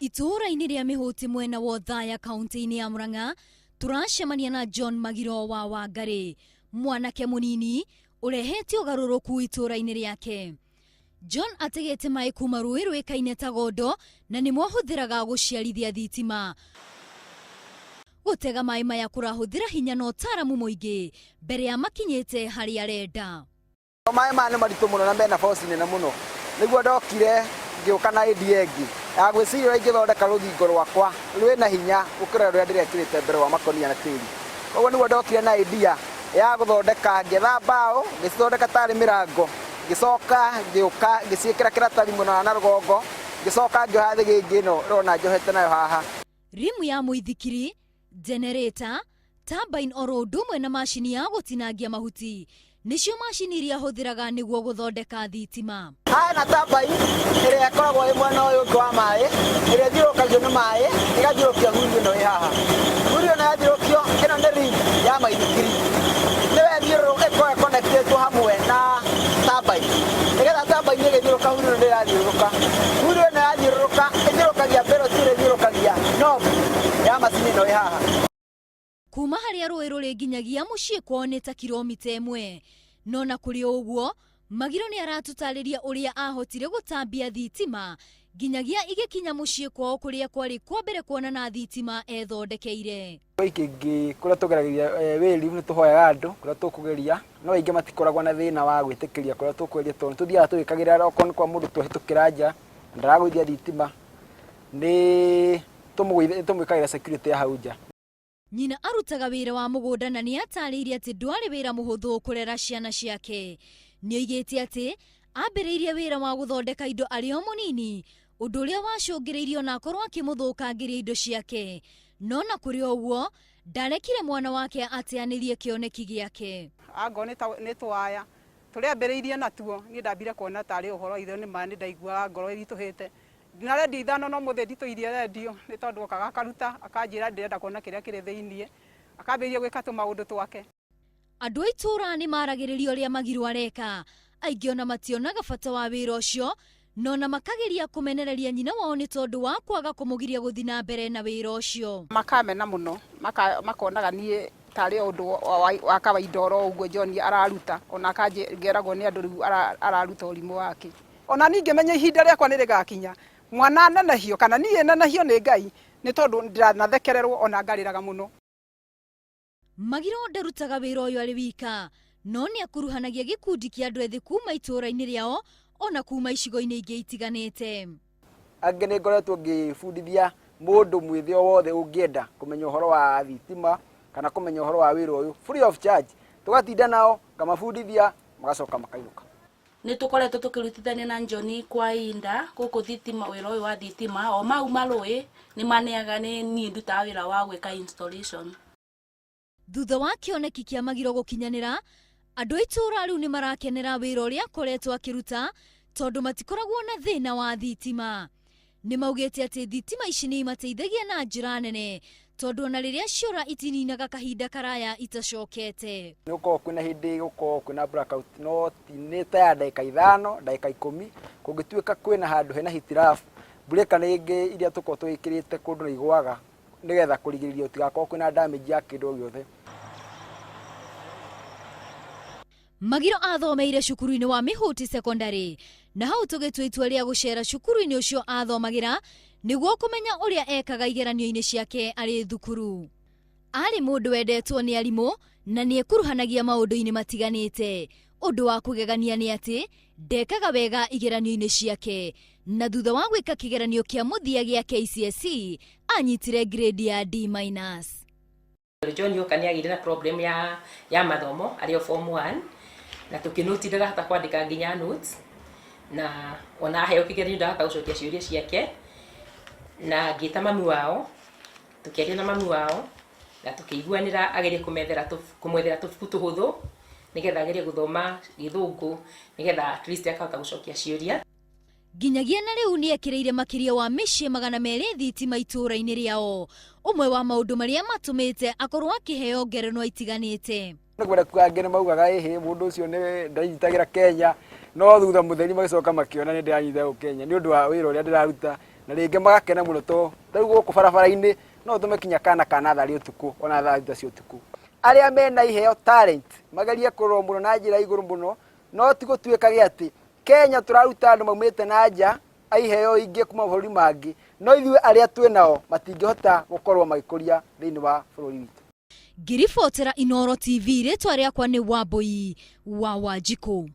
Itura-ini ria mihuti mwena wa Uthaya kaunti-ini ya Murangá turacemania na John Magiro wa Wangari, mwanake munini urehete ugaruruku itura-ini riake. John ategete mai kuma rũĩ rwĩkaine ta gondo na nĩ mwahuthiraga guciarithia thitima. Gutega mai maya kurahuthira hinya na ũtaramu mũingĩ mbere ya makinyĩte harĩa arenda. Mai mane maritu muno na mena force nene muno. Niguo ndokire ngĩũka na idea ĩngĩ ya gwĩciria ingĩthondeka rũthingo rwakwa rwĩna hinya gũkĩra rũrĩa ndĩrekĩrĩte mbere wa makonia na tĩri. Ũguo niguo ndokire na idea ya gũthondeka, ngĩetha mbaũ ngĩcithondeka tarĩ mĩrango, ngĩcoka ngĩũka ngĩciĩkĩra kĩratathi mwena na rũgongo, ngĩcoka ngĩoha thĩ gĩngĩ ĩno ũrona njohete nayo haha. Rimwe ya mũithikiri, generator, turbine oro ũndũ ũmwe na macini ya gũtinangia mahuti nicio macini iria hũthĩraga nĩguo gũthondeka thitima. Hana turbine ĩrĩa ĩkoragwo ĩ mwena ũyũ ũngĩ wa maĩ, ĩrĩa ĩthiũrũkagio nĩ maĩ, ĩgathiũrũkia huri ĩno ĩ haha. Huri ĩno yathiũrũkio, ĩno nĩ ring ya maithikiri. Nĩwe ĩkoragwo connectĩtwo hamwe na turbine. Nĩgetha turbine ĩgĩthiũrũka huri ĩno ndĩrathiũrũrũka. Huri ĩno yathiũrũrũka, ĩthiũrũkagia mbere tire ĩthiũrũkagia knob ya macini ĩno ĩ haha. Kuma harĩa rũĩ rũrĩ nginyagia mũciĩ kwao nĩ ta kilomita 1. No na kũrĩ ũguo, Magiro nĩ aratũtarĩria ũrĩa ahotire gũtambia thitima nginyagia igĩkinya mũciĩ kwao kũrĩa kwarĩ kwa mbere kuonana thitima ethondekeire. Kĩngĩ kũrĩa tũgeragĩria wĩri nĩ tũhoyaga andũ kũrĩa tũkũgeria, no aingĩ matikoragwo na thĩna wa gwĩtĩkĩria kũrĩa tũkũgeria, tondũ tũthiaga tũgĩkagĩra okorwo nĩ kwa mũndũ tũhĩtũkĩra nja ndaragũithia thitima, nĩ tũmwĩkagĩra security ya hau nja. Nyina arutaga wĩra wa mũgũnda na nĩ atarĩirie atĩ ndwarĩ wĩra mũhũthũ kũrera ciana ciake. Nĩoigĩte atĩ ambĩrĩirie wĩra wa gũthondeka indo arĩ o mũnini, ũndũ ũrĩa wacũngĩrĩirio na akorwo akĩmũthũkangĩria indo ciake. No na kũrĩ ũguo, ndarekire mwana wake ateanĩrie kĩoneki gĩake. Ango nĩ twaya tũrĩa ambĩrĩirie natuo, niĩ ndambire kuona tarĩ ũhoro ithe nĩ ma nĩ ndaiguaga ngoro ĩritũhĩte. Ndina rendi ithano no mũthĩ nditũirie redio nĩ tondũ okaga akaruta akanjĩra ndĩrenda kuona kĩrĩa kĩrĩ thĩinĩ, akambĩrĩria gwĩka tũmaũndũ twake. Andũ a itũũra nĩ maragĩrĩria ũrĩa Magiro areka, aingĩ ona mationaga bata wa wĩra ũcio, no na makageria kũmenereria nyina wao nĩ tondũ wa kwaga kũmũgiria gũthiĩ na mbere na wĩra ũcio. Makamena mũno, makonaga niĩ tarĩ ũndũ wa kawaida oro ũguo John araruta, ona akangeragwo nĩ andũ rĩu araruta ũrimũ wake. Ona ningĩ menya ihinda rĩakwa nĩ rĩgakinya, mwana nenehio kana niĩ nenehio nĩ Ngai, nĩ tondũ ndanathekererwo ona ngarĩraga mũno. Magiro ndarutaga wĩra ũyũ arĩ wika, no nĩ akuruhanagia gĩkundi kĩa andũ ethĩ kuma itũũra-inĩ rĩao ona kuma icigo-inĩ ingĩ itiganĩte. Angĩ nĩ ngoretwo ngĩbundithia mũndũ mwĩthĩ o wothe ũngĩenda kũmenya ũhoro wa thitima kana kũmenya ũhoro wa wĩra ũyũ free of charge. Tũgatinda nao ngamabundithia magacoka makainũka. Nĩ tũkoretwo tũkĩrutithania na John kwa ihinda gũkũ thitima, wĩra ũyũ wa thitima o mau marũĩ nĩ maneaga nĩ niĩ ndutaga wĩra wa gwĩka installation. Thutha wa kĩoneki kĩa Magiro gũkinyanĩra, andũ a itũũra rĩu nĩ marakenera wĩra ũrĩa akoretwo akĩruta tondũ matikoragwo na thĩna wa thitima. Nĩ maugĩte atĩ thitima ici nĩ imateithagia na njĩra nene tondũ ona rĩrĩa ciora itininaga kahinda karaya itacokete. Nĩ gũkorwo kwĩna hĩndĩ gũkorwo kwĩna blackout, no nĩ ta ya ndagĩka 5 ndagĩka 10 kũngĩtuĩka kwĩna handũ hena hitirafu, breaker nĩ ingĩ iria tũkorwo twĩkĩrĩte kũndũ nĩ igwaga nĩgetha kũrigĩrĩria ũtigakorwo kwĩna damage ya kĩndũ o gĩothe. Magiro athomeire cukuru-inĩ wa Mihuti Secondary, na hau tũgĩtua itua rĩa gũcera cukuru-inĩ ũcio athomagĩra nĩguo kũmenya ũrĩa ekaga igeranio-inĩ ciake arĩ thukuru. Arĩ mũndũ wendetwo nĩ arimũ na nĩ ekuruhanagia maũndũ-inĩ matiganĩte. Ũndũ wa kũgegania nĩ atĩ ndekaga wega igeranio-inĩ ciake, na thutha wa gwĩka kĩgeranio kĩa mũthia gĩa KCSE anyitire grade ya D-. John yoka nĩ agĩire na problem ya mathomo arĩ o form 1 na tũkĩnotire ndahota kwandĩka nginya notes, na ona aheo kĩgeranio ndahota gũcokia ciũria ciake, na ngĩta mami wao tũkĩaria na mami wao na tũkĩiguanĩra agerie kũmwethera tũbuku tũhũthũ nĩgetha agerie gũthoma gĩthũngũ nĩgetha at least akahota gũcokia ciũria. Nginyagia na rĩu nĩ ekĩrĩire makĩria wa mĩciĩ 200 thitima itũũra-inĩ rĩao, ũmwe wa maũndũ marĩa matũmĩte akorwo akĩheo ngerenwa itiganĩte. Nĩgwenda kuangene maugaga mũndũ ũcio nĩ ndanyitagĩra Kenya, no thutha mũtheri magĩcoka makĩona nĩ ndĩranyita Kenya nĩ ũndũ wa wĩra ũrĩa ndĩraruta na rĩngĩ magakena mũno to rĩu gũkũ barabara-inĩ no tũmekinya kana thari ũtukũ ona thaa cia ũtukũ. Arĩa mena iheo talent magerie kũrorwo mũno na njĩra igũrũ mũno, no ti gũtuĩkage atĩ Kenya tũraruta andũ maumĩte na nja iheo ingĩ kuma mabũrũri mangĩ, no ithuĩ arĩa twĩnao matingĩhota gũkorwo magĩkũria thĩinĩ wa bũrũri witũ. Ngiribotera Inooro TV, rĩtwa rĩakwa nĩ Wambui wa Wanjikũ.